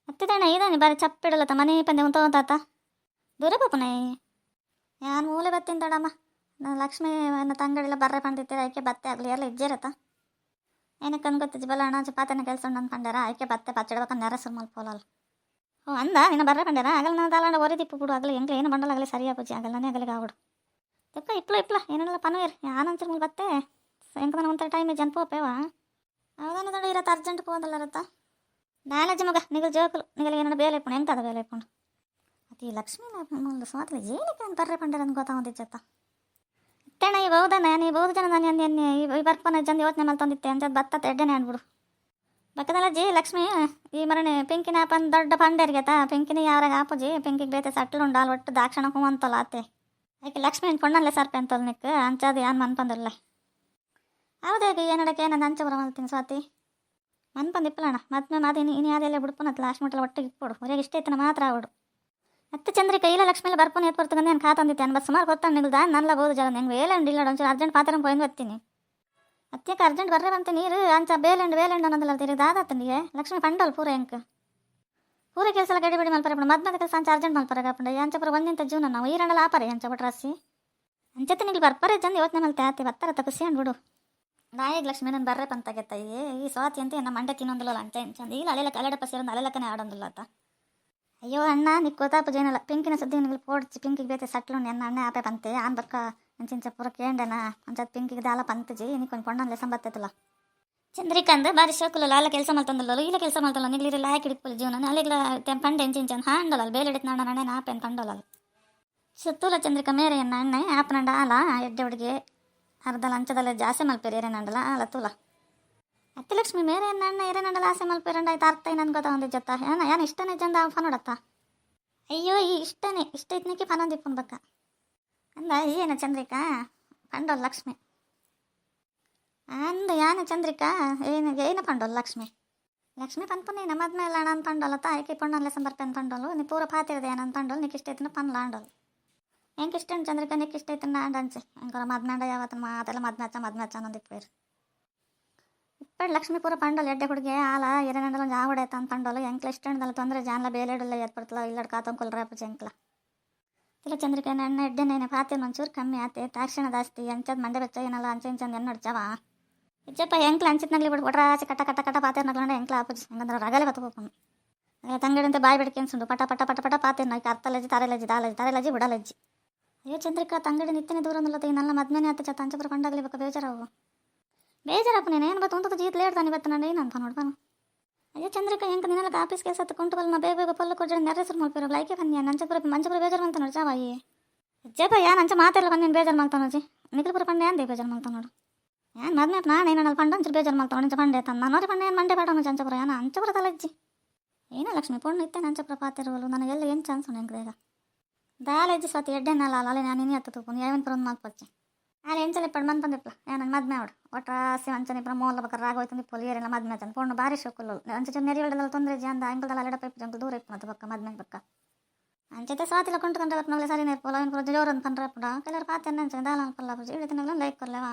ಹತ್ತಿದಣ್ಣ ಇದಾನೆ ಬಾರಿ ಚಪ್ಪಿಡಲತ್ತ ಮನೆ ಪಂದೆ ಉಂತಾತ ದೂರ ಪಾಪುನೇ ಯಾನ್ ಮೂಲೆ ಬತ್ತೀನಿ ತಡಮ್ಮ ನಾನು ಲಕ್ಷ್ಮಿ ನನ್ನ ತಂಗಡಿಲ್ಲ ಬರ್ರೆ ಪಂಡಿತ್ತೀರ ಆಯ್ಕೆ ಬತ್ತೆ ಆಗಲಿ ಎಲ್ಲ ಇಜ್ಜಿರತ್ತ ಏನಕ್ಕೆ ಅನ್ಗೊತ್ತಿಜ್ಜಿ ಬಲ್ಲ ಅಣ್ಣ ಪಾತನ ಕೆಲಸ ನನ್ನ ಪಂಡ್ಯಾರ ಆಯ್ಕೆ ಬತ್ತೆ ಪಚ್ಚಿಡ್ಬೇಕಂದು ನೆರಸರು ಮಲ್ಪೋಲಲ್ಲ ಓ ಅಂದ ನಿನ್ನ ಬರ್ರೆ ಪಂಡ್ಯಾರ ಆಗಲ್ಲ ನಾನು ದಾಲಾಂಡ ಒರಿ ತಿಪ್ಪು ಬಿಡು ಆಗಲಿ ಹೆಂಗೆ ಏನು ಬಂಡಲಾಗಲಿ ಸರಿಯಾಗಿ ಆಗಲ್ಲ ನಾನೇ ಆಗಲಿಗೆ ಆಗ್ಬಿಡು ತಿಪ್ಪ ಇಪ್ಲ ಏನೆಲ್ಲ ಪನವೇರಿ ಯಾನಂಚರ್ ಮೇಲೆ ಬತ್ತೆ ಎಂಕದನ ಒಂಥರ ಟೈಮಿಗೆ ಜನಪೋಪೇವ ಅವದಾನ ತಡ ಇರತ್ತ ಅರ್ಜೆಂಟ್ ಹೋದಲ್ಲ ರತ್ತ ನಾಲಜ್ಜಿ ಮಗ ನಿಗಲ್ ಜೋಕಲು ನಿಗಲಿಗೆ ಏನಾರ ಬೇಲೆ ಇಪ್ಪುಣು ಎಂತದ ಬೇಲೆ ಇಪ್ಪುಣು ಅದು ಈ ಲಕ್ಷ್ಮೀ ಒಂದು ಸ್ವಾತಲ ಏನಕ್ಕೆ ಅಂತ ಬರ್ರೆ ಪಂಡ್ಯಾರ ಅಂತ ಗೊತ್ತಾಗೋದಿಚ್ಚತ್ತ ತೆಣ ಈ ಬಹುದನ ನೀ ಬಹುದು ಜನ ನಾನು ಅಂದು ಈ ಬರ್ಪನ ಜನ ಯೋಚನೆ ಮೇಲೆ ತಂದಿತ್ತೆ ಅಂತ ಬತ್ತ ಎಡ್ಡೆನೆ ಅನ್ಬಿಡು ಬಕ್ಕದಲ್ಲಜ್ಜಿ ಲಕ್ಷ್ಮಿ ಈ ಮರಣೆ ಪಿಂಕಿನ ಆಪನ್ ದೊಡ್ಡ ಪಂಡೇರಿಗೆತ ಪಿಂಕಿನ ಯಾರಾಗ ಆಪುಜಿ ಪಿಂಕಿಗೆ ಬೇತೆ ಸಟ್ಲು ಉಂಡಾಲ್ ಒಟ್ಟು ದಾಕ್ಷಣ ಹೂ ಅಂತಲ್ಲ ಆತೆ ಆಕೆ ಲಕ್ಷ್ಮಿ ಕೊಂಡಲ್ಲೇ ಸರ್ಪೆ ಅಂತಲ್ಲ ನಿಕ್ ಅಂಚದು ಯಾನ್ ಮನ್ಪಂದಿರಲ್ಲ ಹೌದಾಗ ಏನಡಕ್ಕೆ ನಾನು ಅಂಚ ಬರ ಮಲ್ತೀನಿ ಸ್ವಾತಿ ಮನ್ಪಂದಿಪ್ಪಲಣ್ಣ ಮತ್ತೆ ಮಾತು ಇನ್ನು ಅದೆಲ್ಲ ಬಿಡ್ಪನತ್ ಲಾಸ್ಟ್ ಮಟ್ಟಲ್ಲ ಒಟ್ಟಿಗೆ ಇಟ್ಕೊಡು ಹೊರಗೆ ಇಷ್ಟ ಐತನ ಮಾತ್ರ ಆವಡು ಮತ್ತೆ ಚಂದ್ರಿಕ ಇಲ್ಲ ಲಕ್ಷ್ಮಿಲ್ಲ ಬರ್ಪನೆ ಎತ್ ಬರ್ತದೆ ನಾನು ಖಾತಂದಿತ್ತೆ ಅನ್ಬತ್ ಸುಮಾರು ಗೊತ್ತಾನೆ ನಿಲ್ದ ನಲ್ಲ ಬಹುದು ಜನ ಹೆಂಗೆ ವೇಲೆಂಡ್ ಇಲ್ಲ ಒಂಚೂರು ಅರ್ಜೆಂಟ್ ಪಾತ್ರ ಪೋಯಿಂದ ಬರ್ತೀನಿ ಅತ್ಯಕ್ಕೆ ಅರ್ಜೆಂಟ್ ಬರ್ರೆ ಬಂತೆ ನೀರು ಅಂಚ ಬೇಲೆಂಡ್ ಅನ್ನೋದಲ್ಲ ತಿರುಗಿ ದಾದತ್ತನಿಗೆ ಲಕ್ಷ್ಮಿ ಪಂಡಲ್ ಪೂರ ಹೆಂಗೆ ಪೂರ ಕೆಲಸ ಎಲ್ಲ ಗಡಿ ಬಿಡಿ ಮಲ್ಪರ ಮದ್ಮದ ಕೆಲಸ ಅಂಚ ಅರ್ಜೆಂಟ್ ಮಲ್ಪರ ಕಾಪಂಡ ಅಂಚಪುರ ಒಂದಿಂತ ಜೀವನ ನಾವು ಈರಂಡಲ್ಲ ಆಪರೆ ಅಂಚ ಬಿಟ್ರಾಸಿ ಅಂಚತ್ತೆ ನಿಗ್ಲಿ ಬರ್ಪರೆ ಜಂದು ಯೋಚನೆ ಮಲ್ತೆ ಆತಿ ಬತ್ತರ ತಪ್ಪಿಸಿ ಅಂದ್ಬಿಡು ನಾಯಿಗೆ ಲಕ್ಷ್ಮಿ ನನ್ನ ಬರ್ರೆ ಪಂತಾಗೆತ್ತ ಈ ಸ್ವಾತಿ ಅಂತ ನಮ್ಮ ಮಂಡಕ್ಕೆ ಇನ್ನೊಂದಿಲ್ಲ ಅಂಚ ಇಂಚಂದು ಇಲ್ಲ ಅಲ್ಲೆಲ್ಲ ಕಲ್ಲಡಪ್ಪ ಸೇರೊಂದು ಅಲ್ಲೆಲ್ಲಕ್ಕನೇ ಆಡೊಂದಿಲ್ಲ ಆತ ಅಯ್ಯೋ ಅಣ್ಣ ನೀ ಗೊತ್ತಾಪ ಜೇನಲ್ಲ ಪಿಂಕಿನ ಸುದ್ದಿ ನಿಗಲಿ ಪೋಡ್ಚಿ ಪಿಂಕಿಗೆ ಬೇತೆ ಸಟ್ಲು ಎನ್ನ ಅಣ್ಣ ಆಪೆ ಪಂತೆ ಆನ್ ಬಕ್ಕ ಅಂಚಿಂಚ ಪೂರ ಕೇಂಡನ ಅಂಚದ ಪಿಂಕಿಗೆ ದಾಲ ಪಂತಜಿ ನೀ ಕೊಂಡು ಕೊಂಡನ್ಲೆ ಸಂಬತ್ತಲ್ಲ ಚಂದ್ರಿಕಂದ ಬಾರಿ ಶೋಕುಲ ಅಲ್ಲ ಕೆಲಸ ಮಾಡ್ತಂದಲ್ಲ ಇಲ್ಲ ಕೆಲಸ ಮಾಡ್ತಲ್ಲ ನಿಗ್ಲಿರಿ ಲಾಯಕ್ ಹಿಡಿಪುಲ್ ಜೀವನ ಅಲ್ಲಿಗ್ಲ ಪಂಡೆ ಎಂಚಿಂಚನ್ ಹಾಂಡಲ್ಲ ಬೇಲಿಡಿತ್ ನಾಡ ನಣ್ಣೆ ಆಪೆನ್ ಪಂಡೋಲ್ಲ ಸುತ್ತೂಲ ಚಂದ್ರಿಕ ಮೇರೆ ಎನ್ನ ಅಣ್ಣೆ ಆಪನಂಡ ಆಲ ಎಡ್ಡೆ ಹುಡುಗಿ ಅರ್ಧ ಲಂಚದಲ್ಲ ಜಾಸ್ತಿ ಮಲ್ಪೇರಿ ಏರೇನಂಡಲ್ಲ ಆಲ ತೂಲ ಅತ್ತಿಲಕ್ಷ್ಮಿ ಮೇರೆ ಎನ್ನ ಅಣ್ಣ ಏರೇನಂಡಲ್ಲ ಆಸೆ ಮಲ್ಪೇರಂಡ ಆಯ್ತು ಅರ್ಥ ನನ್ಗೆ ಗೊತ್ತಾ ಒಂದಿಜ್ಜ ಯಾನು ಇಷ್ಟನೇ ಜಂದ ಫನ್ ನೋಡತ್ತ ಅಯ್ಯೋ ಈ ಇಷ್ಟನೇ ಇಷ್ಟ ಇತ್ನಿಕ್ಕಿ ಫನ್ ಒಂದಿಪ್ಪನ್ ಬಕ್ಕ ಅಂದ ಏನ ಚಂದ್ರಿಕಾ ಪಂಡೋಲ್ ಲಕ್ಷ್ಮಿ ಅಂದ ಯಾನ ಚಂದ್ರಿಕಾ ಏನ ಪಂಡೋಲ್ ಲಕ್ಷ್ಮಿ ಲಕ್ಷ್ಮಿ ಪನ್ಪುನಿ ನಮ್ಮದ್ಮೇಲೆ ಅಣ್ಣ ಪಂಡೋಲತ್ತ ಆಯ್ಕೆ ಪೊಣ್ಣಲ್ಲೇ ಸಂಬರ್ಪೆನ್ ಪಂಡೋಲು ನೀ ಪೂರ ಪಾತಿರದೆ ಏನಂತ ಪಂಡೋಲ್ ನೀಕ್ ಇಷ್ಟ ಐತನ ಪನ್ಲ ಆಂಡೋಲ್ ಹೆಂಗೆ ಇಷ್ಟ ಚಂದ್ರಿಕಾ ನೀಕ್ ಇಷ್ಟ ಐತನ ಆಂಡ ಅಂಚೆ ಹೆಂಗೆ ಮದ್ಮೇಂಡ ಯಾವತ್ತ ಮಾತೆಲ್ಲ ಮದ್ಮೆಚ್ಚ ಅನ್ನೋದಿಪ್ಪೇರು ಇಪ್ಪಡು ಲಕ್ಷ್ಮಿ ಪೂರ ಪಂಡೋಲ್ ಎಡ್ಡೆ ಹುಡುಗಿ ಆಲ ಏನೇನಂಡಲ್ಲ ಒಂದು ಆವಡೆ ಅಂತ ಪಂಡೋಲು ಎಂಕ್ಲ ಇಷ್ಟಂಡಲ್ಲ ತೊಂದರೆ ಜಾನ್ಲ ಬೇಲೆಡಲ್ಲ ಏರ್ಪಡ್ತಲ್ಲ ಇಲ್ಲಡ್ ಕಾತಂಕೊಲ್ರಪ್ಪ ಎಂಕ್ಲ ಇಲ್ಲ ಚಂದ್ರಿಕಾ ಎಣ್ಣೆ ಎಡ್ಡೆನೇನೆ ಪಾತಿನ ಒಂಚೂರು ಕಮ್ಮಿ ಆತೆ ತಾಕ್ಷಣ ಜಾಸ್ತಿ ಅಂಚದ್ ಮಂಡೆ ಬೆಚ್ಚ ಏನಲ್ಲ ಅಂಚೆ ಇಂಚಂದು ಎಣ್ಣೆ ನಡ್ಚವ ಇಜ್ಜಪ್ಪ ಎಂಕ್ಲ ಅಂಚಿತ್ನಾಗ್ಲಿ ಬಿಡು ಒಟ್ರಾಚೆ ಕಟ್ಟ ಪಾತಿರ್ನಗ್ಲಂಡ ಎಂಕ್ಲ ಆಪುಜಿ ಹಂಗಂದ್ರೆ ರಗಲೆ ಬತ್ತುಕೋಪನು ಅಲ್ಲ ತಂಗಡಿಂತ ಬಾಯಿ ಬಿಡ್ಕೆ ಅನ್ಸುಂಡು ಪಟ ಪಾತಿರ್ನ ಅರ್ಥಲಜ್ಜಿ ತರೆಲಜ್ಜಿ ಬಿಡಲಜ್ಜಿ ಅಯ್ಯೋ ಚಂದ್ರಿಕಾ ತಂಗಡಿ ನಿತ್ಯನೇ ದೂರ ಅನ್ನಲ್ಲ ಈ ನನ್ನ ಮದ್ಮೇನೆ ಆತ ಚತ್ತ ಅಂಚಪುರ ಪಂಡಾಗ್ಲಿ ಬೇಕಾ ಬೇಜಾರಪ್ಪ ನೀನು ಏನು ಬತ್ತು ಒಂದು ಜೀತ್ ಲೇಡ್ತಾನೆ ಇವತ್ತು ನಾನು ಏನಂತ ನೋಡ್ತಾನು ಅಯ್ಯೋ ಚಂದ್ರಿಕಾ ಹೆಂಗೆ ನಿನ್ನೆಲ್ಲ ಆಫೀಸ್ ಕೆಲಸ ಕೊಂಟು ಬಲ್ಲ ಬೇಗ ಪಲ್ಲು ಕೊಡ್ಜ ನೆರೆಸರು ಮಾಡ್ಪಿರೋ ಲೈಕೆ ಬನ್ನಿ ಮಂಚಪುರ ಬೇಜಾರು ಮಾಡ್ತಾನೆ ನೋಡು ಚಾವಾಯಿ ಅಜ್ಜಪ್ಪ ಯಾನ್ ಅಂಚ ಮಾತೆಲ್ಲ ಬಂದು ನೀನು ಬೇಜಾರು ಮಾಡ್ತಾನೆ ನೋಜಿ ನಿಖಲ್ಪುರ ಪಂಡೆ ಅಂದೇ ಬೇಜಾರು ಮಾಡ್ತಾನೆ ನೋಡು ಯಾನ್ ಮದ್ಮೆ ನಾನು ಏನಲ್ಲ ಪಂಡ ಅಂಚು ಬೇಜಾರು ಮಾಡ್ತಾನೆ ಅಂಚ ಪಂಡೆ ತಾನು ನಾನು ಪಂಡೆ ಏನು ಮಂಡೆ ಬೇಡ ಅಂಚಪುರ ಯಾನ ಅಂಚಪುರ ತಲಜ್ಜಿ ಏನೋ ಲಕ್ಷ್ಮಿ ಪೊಣ್ಣು ಇತ್ತೇನೆ ಅಂಚಪುರ ಪಾತಿರೋಲು ನನಗೆಲ್ಲ ಏನು ಚಾನ್ಸ್ ಹೆಂಗೆ ಈಗ ದಾಲಜ್ಜಿ ಸ್ವತಿ ಎಡ್ಡೆನಲ್ಲ ಅಲ್ಲ ನಾನು ಇನ್ನೇ ಹತ್ತು ತೂಪು ಯಾವನ್ ಪುರ ಒಂದು ಮಾತು ಪಚ್ಚಿ ಅಲ್ಲಿ ಎಂಚಲೆ ಪಡ್ ಮನ್ ಬಂದಿಪ್ಪ ನಾನು ಮದ್ಮೆ ಅವಡು ಒಟ್ರಾಸಿ ಅಂಚನಿಪ್ಪ ಮೂಲ ಬಕ್ಕ ರಾಗ ಹೋಯ್ತು ಪೊಲಿಯರೆಲ್ಲ ಮದ್ಮೆ ಚಂದ ಪೊಣ್ಣು ಭಾರಿ ಶೋಕುಲ್ಲು ಅಂಚೆ ನೆರಿವೆಲ್ಲ ತೊಂದರೆ ಜಂದ ಅಂಕಲ್ದಲ್ಲ ಅಲ್ಲಡಪ್ಪ ಇಪ್ಪು ದೂರ ಇಪ್ಪು ಮತ್ತೆ ಬಕ್ಕ ಮದ್ಮೆ ಬಕ್ಕ ಅಂಚೆ ಸ್ವಾತಿಲ್ಲ ಕೊಂಡ್ರೆ ಸರಿ ನೇರ್ಪೋಲ ಏನು ಜೋರು ಅಂತ ಪಂಡ್ರಪ್ಪಡ ಕೆಲವರು ಪಾತೆ ಅಂಚೆ ದಾಲ ಪಲ್ಲ ಇಳಿತಿನಾಗಲ್ಲ ಲೈಕ್ ಕೊರ್ಲೇವಾ